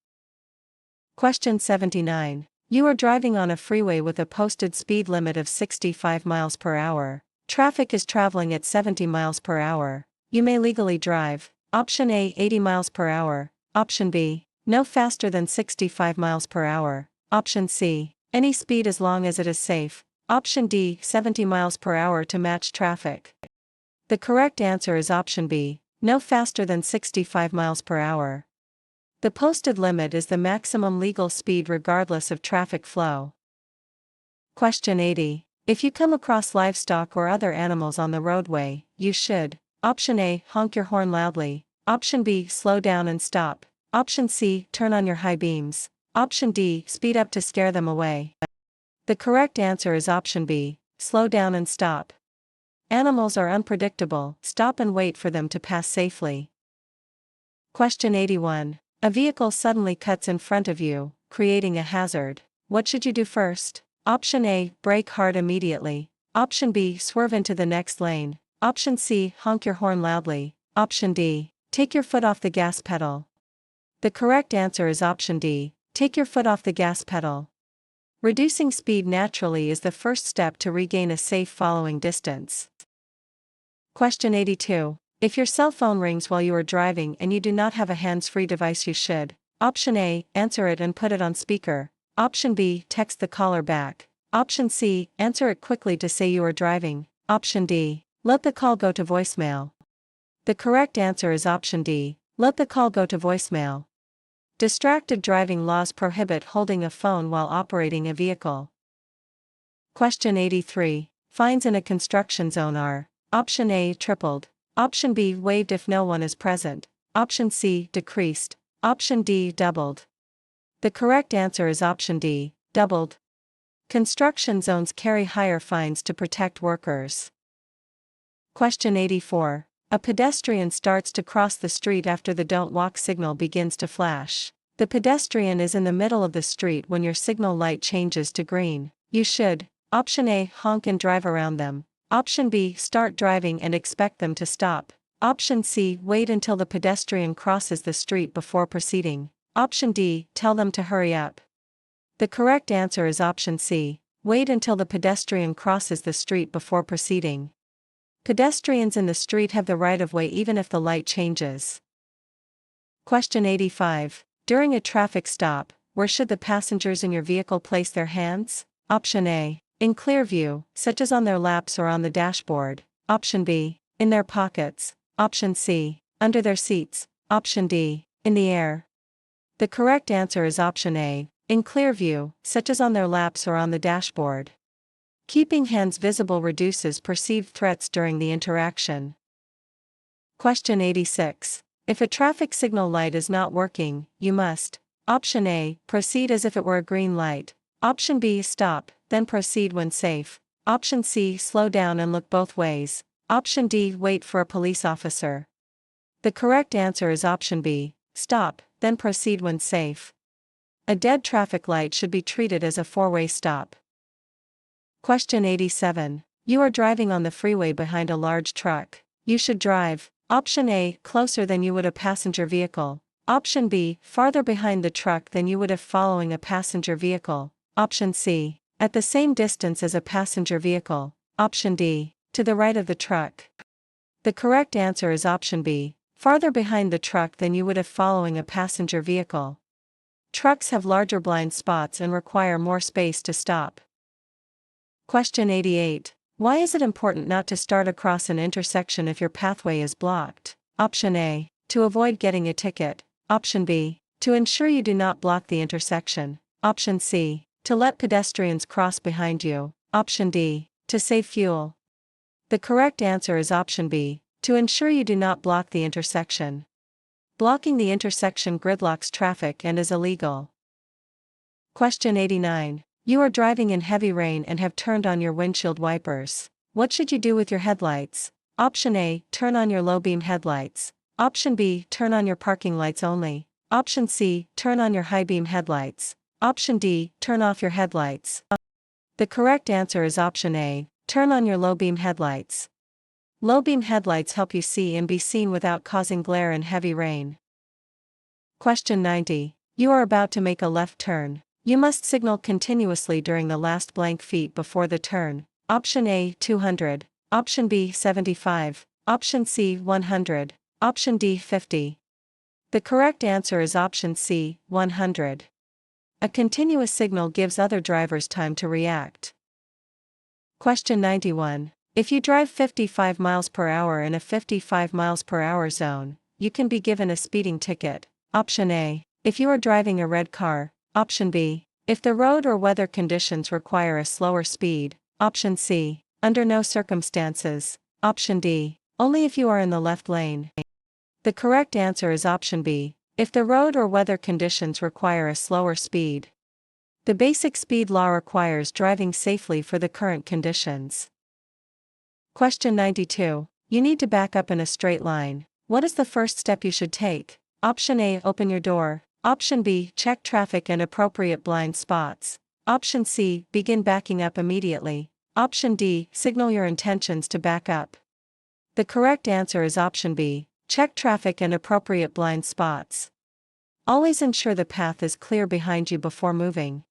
Question 79. You are driving on a freeway with a posted speed limit of 65 miles per hour. Traffic is traveling at 70 miles per hour. You may legally drive. Option A, 80 miles per hour. Option B, no faster than 65 miles per hour. Option C, any speed as long as it is safe. Option D, 70 miles per hour to match traffic. The correct answer is option B, no faster than 65 miles per hour. The posted limit is the maximum legal speed regardless of traffic flow. Question 80. If you come across livestock or other animals on the roadway, you should: Option A, honk your horn loudly. Option B, slow down and stop. Option C, turn on your high beams. Option D, speed up to scare them away. The correct answer is option B, slow down and stop. Animals are unpredictable, stop and wait for them to pass safely. Question 81. A vehicle suddenly cuts in front of you, creating a hazard. What should you do first? Option A, brake hard immediately. Option B, swerve into the next lane. Option C, honk your horn loudly. Option D, take your foot off the gas pedal. The correct answer is option D, take your foot off the gas pedal. Reducing speed naturally is the first step to regain a safe following distance. Question 82. If your cell phone rings while you are driving and you do not have a hands-free device, you should: Option A, answer it and put it on speaker. Option B, text the caller back. Option C, answer it quickly to say you are driving. Option D, let the call go to voicemail. The correct answer is option D, let the call go to voicemail. Distracted driving laws prohibit holding a phone while operating a vehicle. Question 83. Fines in a construction zone are: Option A, tripled. Option B, waived if no one is present. Option C, decreased. Option D, doubled. The correct answer is option D, doubled. Construction zones carry higher fines to protect workers. Question 84. A pedestrian starts to cross the street after the don't walk signal begins to flash. The pedestrian is in the middle of the street when your signal light changes to green. You should: Option A, honk and drive around them. Option B, start driving and expect them to stop. Option C, wait until the pedestrian crosses the street before proceeding. Option D, tell them to hurry up. The correct answer is option C, wait until the pedestrian crosses the street before proceeding. Pedestrians in the street have the right of way even if the light changes. Question 85. During a traffic stop, where should the passengers in your vehicle place their hands? Option A, in clear view, such as on their laps or on the dashboard. Option B, in their pockets. Option C, under their seats. Option D, in the air. The correct answer is option A, in clear view, such as on their laps or on the dashboard. Keeping hands visible reduces perceived threats during the interaction. Question 86. If a traffic signal light is not working, you must: Option A, proceed as if it were a green light. Option B, stop, then proceed when safe. Option C, slow down and look both ways. Option D, wait for a police officer. The correct answer is option B, stop, then proceed when safe. A dead traffic light should be treated as a four-way stop. Question 87. You are driving on the freeway behind a large truck. You should drive: Option A, closer than you would a passenger vehicle. Option B, farther behind the truck than you would if following a passenger vehicle. Option C, at the same distance as a passenger vehicle. Option D, to the right of the truck. The correct answer is option B, farther behind the truck than you would if following a passenger vehicle. Trucks have larger blind spots and require more space to stop. Question 88. Why is it important not to start across an intersection if your pathway is blocked? Option A, to avoid getting a ticket. Option B, to ensure you do not block the intersection. Option C, to let pedestrians cross behind you. Option D, to save fuel. The correct answer is option B, to ensure you do not block the intersection. Blocking the intersection gridlocks traffic and is illegal. Question 89. You are driving in heavy rain and have turned on your windshield wipers. What should you do with your headlights? Option A, turn on your low-beam headlights. Option B, turn on your parking lights only. Option C, turn on your high-beam headlights. Option D, turn off your headlights. The correct answer is option A, turn on your low-beam headlights. Low-beam headlights help you see and be seen without causing glare in heavy rain. Question 90. You are about to make a left turn. You must signal continuously during the last blank feet before the turn. Option A, 200. Option B, 75. Option C, 100. Option D, 50. The correct answer is option C, 100. A continuous signal gives other drivers time to react. Question 91. If you drive 55 miles per hour in a 55 miles per hour zone, you can be given a speeding ticket. Option A, if you are driving a red car. Option B, if the road or weather conditions require a slower speed. Option C, under no circumstances. Option D, only if you are in the left lane. The correct answer is option B, if the road or weather conditions require a slower speed. The basic speed law requires driving safely for the current conditions. Question 92. You need to back up in a straight line. What is the first step you should take? Option A, open your door. Option B, check traffic and appropriate blind spots. Option C, begin backing up immediately. Option D, signal your intentions to back up. The correct answer is option B, check traffic and appropriate blind spots. Always ensure the path is clear behind you before moving.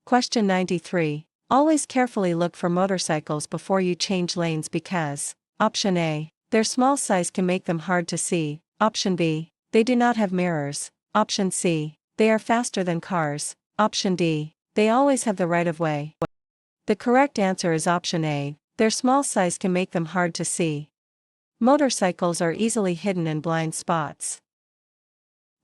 Question 93. Always carefully look for motorcycles before you change lanes because, option A, their small size can make them hard to see. Option B, they do not have mirrors. Option C, they are faster than cars. Option D, they always have the right of way. The correct answer is option A, their small size can make them hard to see. Motorcycles are easily hidden in blind spots.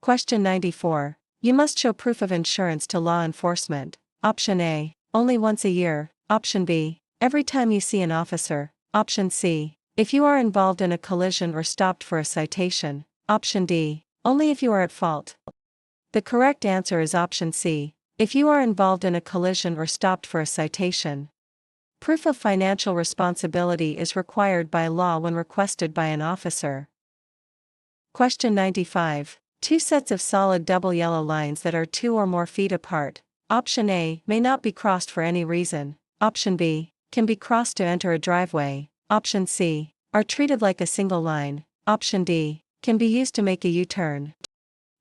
Question 94. You must show proof of insurance to law enforcement. Option A, only once a year. Option B, every time you see an officer. Option C, if you are involved in a collision or stopped for a citation. Option D, only if you are at fault. The correct answer is option C, if you are involved in a collision or stopped for a citation. Proof of financial responsibility is required by law when requested by an officer. Question 95. Two sets of solid double yellow lines that are 2 or more feet apart. Option A, may not be crossed for any reason. Option B, can be crossed to enter a driveway. Option C, are treated like a single line. Option D, can be used to make a U-turn.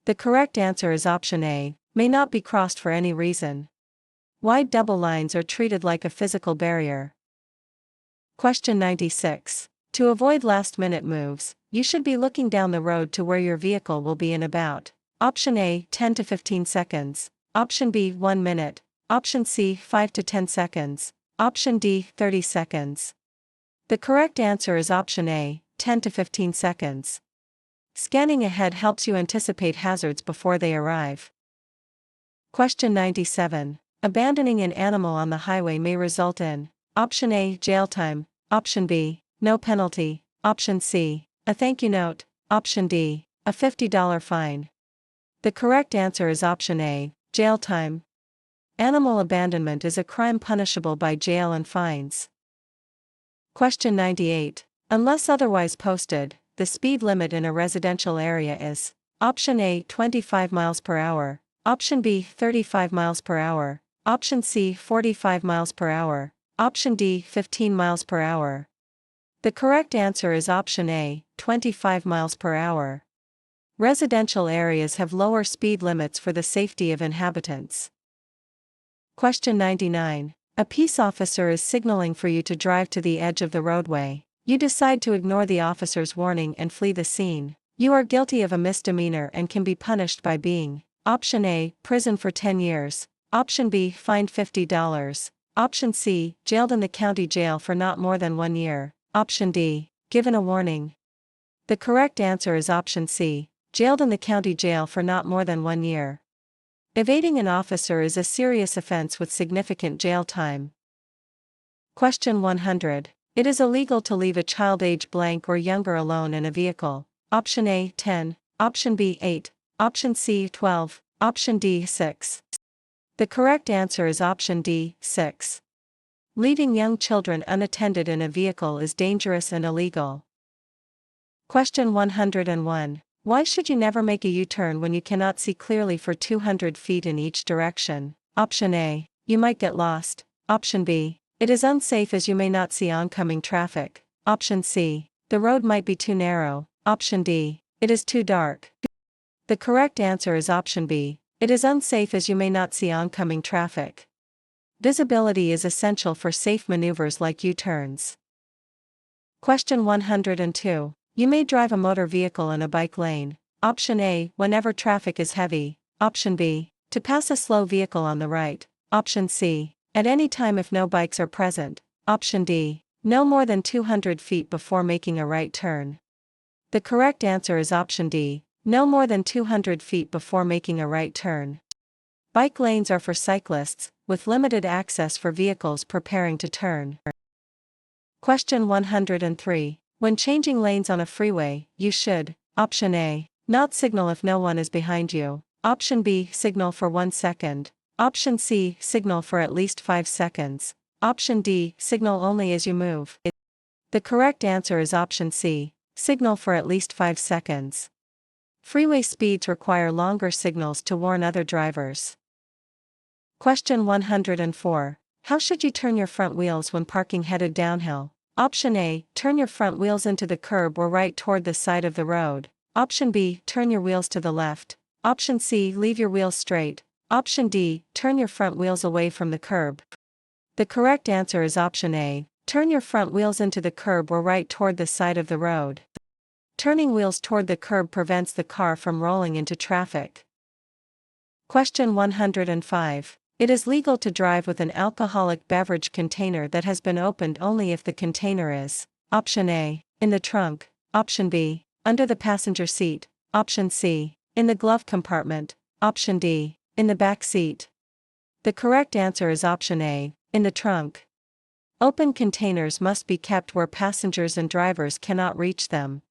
The correct answer is option A, may not be crossed for any reason. Wide double lines are treated like a physical barrier. Question 96. To avoid last-minute moves, you should be looking down the road to where your vehicle will be in about. Option A, 10 to 15 seconds. Option B, 1 minute. Option C, 5 to 10 seconds. Option D, 30 seconds. The correct answer is option A, 10 to 15 seconds. Scanning ahead helps you anticipate hazards before they arrive. Question 97. Abandoning an animal on the highway may result in option A, jail time. Option B, no penalty. Option C, a thank you note. Option D, a $50 fine. The correct answer is option A, jail time. Animal abandonment is a crime punishable by jail and fines. Question 98. Unless otherwise posted, the speed limit in a residential area is option A, 25 miles per hour. Option B, 35 miles per hour. Option C, 45 miles per hour. Option D, 15 miles per hour. The correct answer is option A, 25 miles per hour. Residential areas have lower speed limits for the safety of inhabitants. Question 99. A peace officer is signaling for you to drive to the edge of the roadway. You decide to ignore the officer's warning and flee the scene. You are guilty of a misdemeanor and can be punished by being option A, prison for 10 years. Option B, fined $50. Option C, jailed in the county jail for not more than 1 year. Option D, given a warning. The correct answer is option C, jailed in the county jail for not more than 1 year. Evading an officer is a serious offense with significant jail time. Question 100. It is illegal to leave a child age blank or younger alone in a vehicle. Option A, 10. Option B, 8. Option C, 12. Option D, 6. The correct answer is option D, 6. Leaving young children unattended in a vehicle is dangerous and illegal. Question 101. Why should you never make a U-turn when you cannot see clearly for 200 feet in each direction? Option A. You might get lost. Option B. It is unsafe as you may not see oncoming traffic. Option C. The road might be too narrow. Option D. It is too dark. The correct answer is option B. It is unsafe as you may not see oncoming traffic. Visibility is essential for safe maneuvers like U-turns. Question 102. You may drive a motor vehicle in a bike lane. Option A, whenever traffic is heavy. Option B, to pass a slow vehicle on the right. Option C, at any time if no bikes are present. Option D, no more than 200 feet before making a right turn. The correct answer is option D, no more than 200 feet before making a right turn. Bike lanes are for cyclists, with limited access for vehicles preparing to turn. Question 103. When changing lanes on a freeway, you should, option A, not signal if no one is behind you. Option B, signal for 1 second. Option C, signal for at least 5 seconds. Option D, signal only as you move. The correct answer is option C, signal for at least 5 seconds. Freeway speeds require longer signals to warn other drivers. Question 104. How should you turn your front wheels when parking headed downhill? Option A, turn your front wheels into the curb or right toward the side of the road. Option B, turn your wheels to the left. Option C, leave your wheels straight. Option D, turn your front wheels away from the curb. The correct answer is option A, turn your front wheels into the curb or right toward the side of the road. Turning wheels toward the curb prevents the car from rolling into traffic. Question 105. It is legal to drive with an alcoholic beverage container that has been opened only if the container is, option A, in the trunk. Option B, under the passenger seat. Option C, in the glove compartment. Option D, in the back seat. The correct answer is option A, in the trunk. Open containers must be kept where passengers and drivers cannot reach them.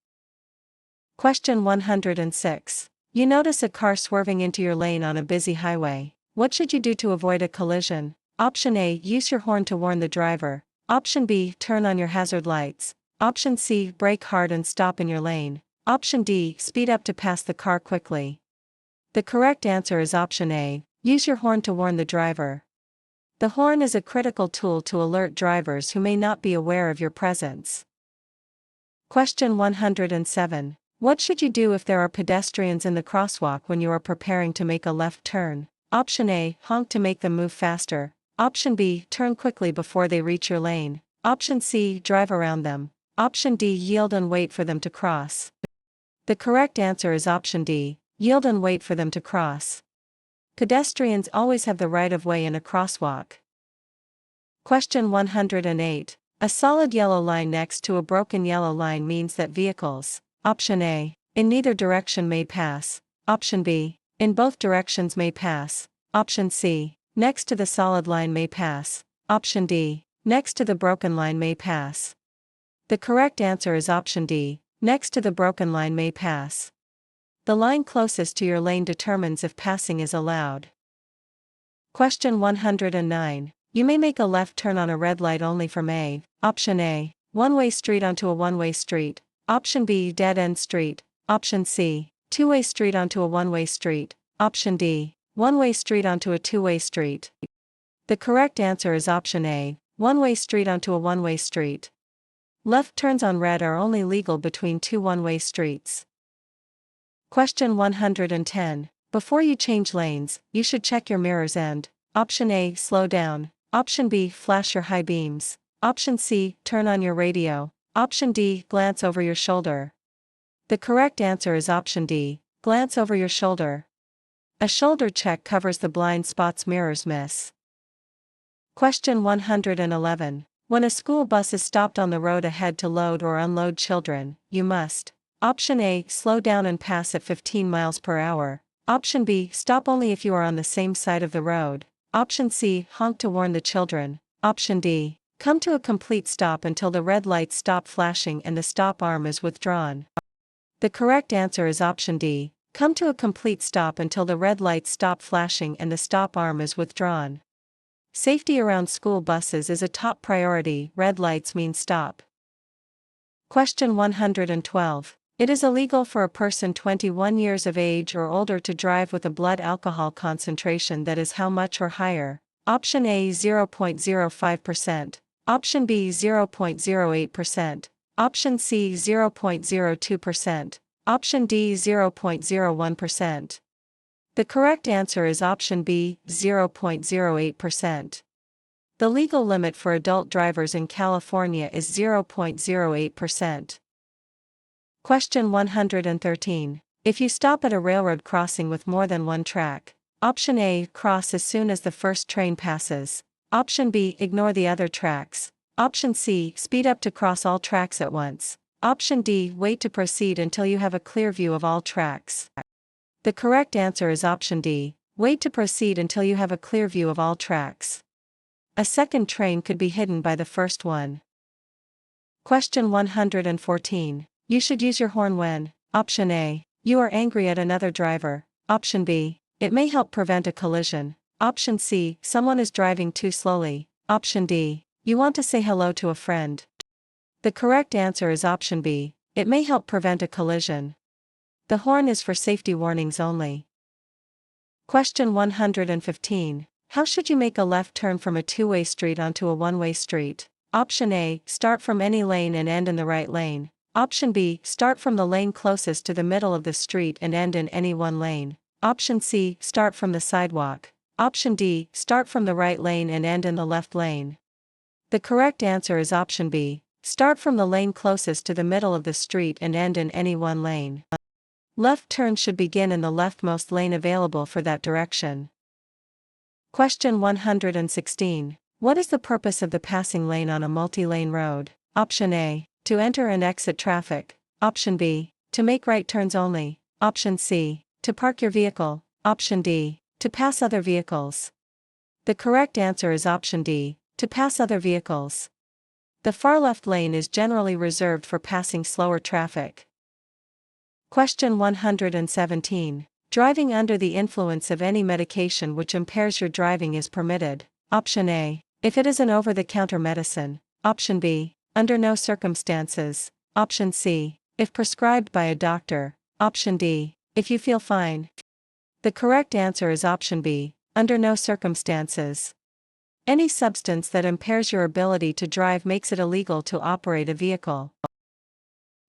Question 106. You notice a car swerving into your lane on a busy highway. What should you do to avoid a collision? Option A, use your horn to warn the driver. Option B, turn on your hazard lights. Option C, brake hard and stop in your lane. Option D, speed up to pass the car quickly. The correct answer is option A, use your horn to warn the driver. The horn is a critical tool to alert drivers who may not be aware of your presence. Question 107. What should you do if there are pedestrians in the crosswalk when you are preparing to make a left turn? Option A, honk to make them move faster. Option B, turn quickly before they reach your lane. Option C, drive around them. Option D, yield and wait for them to cross. The correct answer is option D, yield and wait for them to cross. Pedestrians always have the right of way in a crosswalk. Question 108. A solid yellow line next to a broken yellow line means that vehicles, option A, in neither direction may pass. Option B, in both directions may pass. Option C, next to the solid line may pass. Option D, next to the broken line may pass. The correct answer is option D, next to the broken line may pass. The line closest to your lane determines if passing is allowed. Question 109. You may make a left turn on a red light only from A. Option A, one-way street onto a one-way street. Option B, dead-end street. Option C, two-way street onto a one-way street. Option D, one-way street onto a two-way street. The correct answer is option A, one-way street onto a one-way street. Left turns on red are only legal between two one-way streets. Question 110. Before you change lanes, you should check your mirrors and, option A, slow down. Option B, flash your high beams. Option C, turn on your radio. Option D, glance over your shoulder. The correct answer is option D, glance over your shoulder. A shoulder check covers the blind spots mirrors miss. Question 111. When a school bus is stopped on the road ahead to load or unload children, you must, option A, slow down and pass at 15 miles per hour. Option B, stop only if you are on the same side of the road. Option C, honk to warn the children. Option D, come to a complete stop until the red lights stop flashing and the stop arm is withdrawn. The correct answer is option D. Come to a complete stop until the red lights stop flashing and the stop arm is withdrawn. Safety around school buses is a top priority. Red lights mean stop. Question 112. It is illegal for a person 21 years of age or older to drive with a blood alcohol concentration that is how much or higher? Option A 0.05%, option B 0.08%, option C 0.02%, option D 0.01%. The correct answer is option B 0.08%. The legal limit for adult drivers in California is 0.08%. Question 113. If you stop at a railroad crossing with more than one track, option A, cross as soon as the first train passes. Option B, ignore the other tracks. Option C, speed up to cross all tracks at once. Option D, wait to proceed until you have a clear view of all tracks. The correct answer is option D, wait to proceed until you have a clear view of all tracks. A second train could be hidden by the first one. Question 114. You should use your horn when, option A, you are angry at another driver. Option B, it may help prevent a collision. Option C, someone is driving too slowly. Option D, you want to say hello to a friend. The correct answer is option B, it may help prevent a collision. The horn is for safety warnings only. Question 115. How should you make a left turn from a two-way street onto a one-way street? Option A, start from any lane and end in the right lane. Option B, start from the lane closest to the middle of the street and end in any one lane. Option C, start from the sidewalk. Option D, start from the right lane and end in the left lane. The correct answer is option B, start from the lane closest to the middle of the street and end in any one lane. Left turns should begin in the leftmost lane available for that direction. Question 116. What is the purpose of the passing lane on a multi-lane road? Option A, to enter and exit traffic. Option B, to make right turns only. Option C, to park your vehicle. Option D, to pass other vehicles. The correct answer is option D, to pass other vehicles. The far left lane is generally reserved for passing slower traffic. Question 117. Driving under the influence of any medication which impairs your driving is permitted. Option A, if it is an over-the-counter medicine. Option B, under no circumstances. Option C, if prescribed by a doctor. Option D, if you feel fine. The correct answer is option B, under no circumstances. Any substance that impairs your ability to drive makes it illegal to operate a vehicle.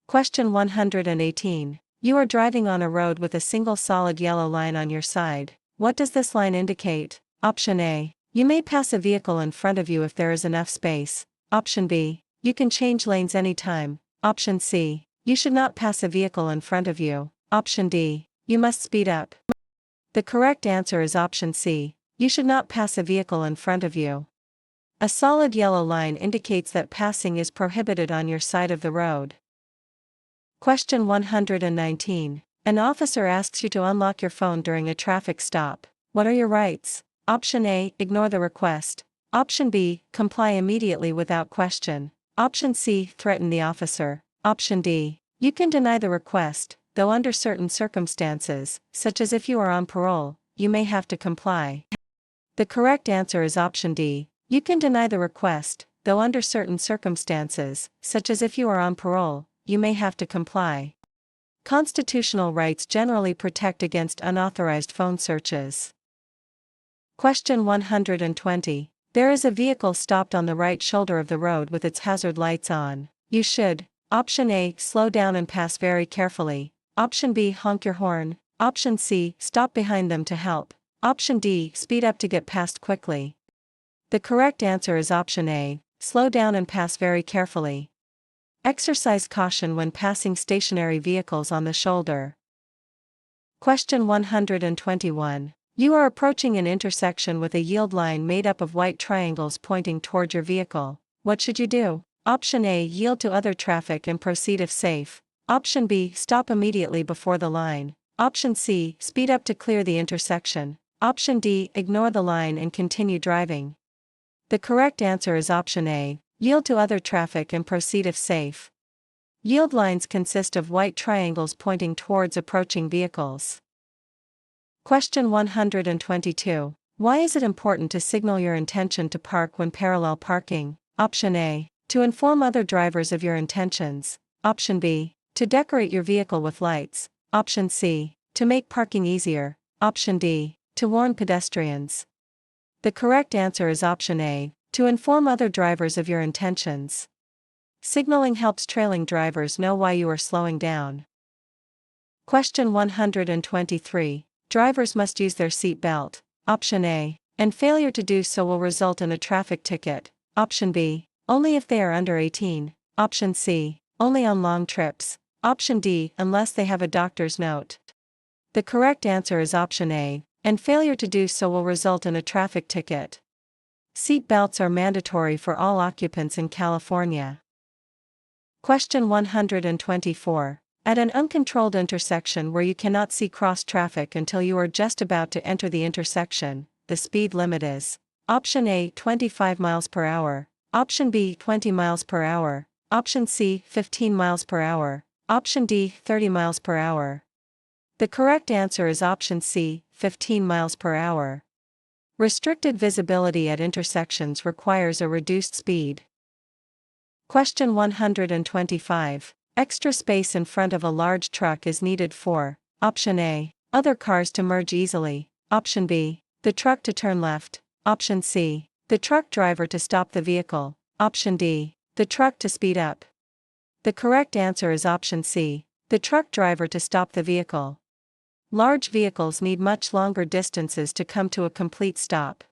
Question 118. You are driving on a road with a single solid yellow line on your side. What does this line indicate? Option A, you may pass a vehicle in front of you if there is enough space. Option B, you can change lanes anytime. Option C, you should not pass a vehicle in front of you. Option D, you must speed up. The correct answer is option C, you should not pass a vehicle in front of you. A solid yellow line indicates that passing is prohibited on your side of the road. Question 119. An officer asks you to unlock your phone during a traffic stop. What are your rights? Option A, ignore the request. Option B, comply immediately without question. Option C, threaten the officer. Option D, you can deny the request, though under certain circumstances, such as if you are on parole, you may have to comply. The correct answer is option D, you can deny the request, though under certain circumstances, such as if you are on parole, you may have to comply. Constitutional rights generally protect against unauthorized phone searches. Question 120. There is a vehicle stopped on the right shoulder of the road with its hazard lights on. You should, option A, slow down and pass very carefully. Option B, honk your horn. Option C, stop behind them to help. Option D, speed up to get past quickly. The correct answer is option A, slow down and pass very carefully. Exercise caution when passing stationary vehicles on the shoulder. Question 121. You are approaching an intersection with a yield line made up of white triangles pointing toward your vehicle. What should you do? Option A, yield to other traffic and proceed if safe. Option B, stop immediately before the line. Option C, speed up to clear the intersection. Option D, ignore the line and continue driving. The correct answer is option A, yield to other traffic and proceed if safe. Yield lines consist of white triangles pointing towards approaching vehicles. Question 122. Why is it important to signal your intention to park when parallel parking? Option A, to inform other drivers of your intentions. Option B, to decorate your vehicle with lights. Option C, to make parking easier. Option D, to warn pedestrians. The correct answer is option A, to inform other drivers of your intentions. Signaling helps trailing drivers know why you are slowing down. Question 123. Drivers must use their seat belt. Option A, and failure to do so will result in a traffic ticket. Option B, only if they are under 18. Option C, only on long trips. Option D, unless they have a doctor's note. The correct answer is option A, and failure to do so will result in a traffic ticket. Seat belts are mandatory for all occupants in California. Question 124. At an uncontrolled intersection where you cannot see cross traffic until you are just about to enter the intersection, the speed limit is: Option A, 25 miles per hour. Option B, 20 miles per hour. Option C, 15 miles per hour. Option D, 30 miles per hour. The correct answer is option C, 15 miles per hour. Restricted visibility at intersections requires a reduced speed. Question 125. Extra space in front of a large truck is needed for: Option A, other cars to merge easily. Option B, the truck to turn left. Option C, the truck driver to stop the vehicle. Option D, the truck to speed up. The correct answer is option C, the truck driver to stop the vehicle. Large vehicles need much longer distances to come to a complete stop.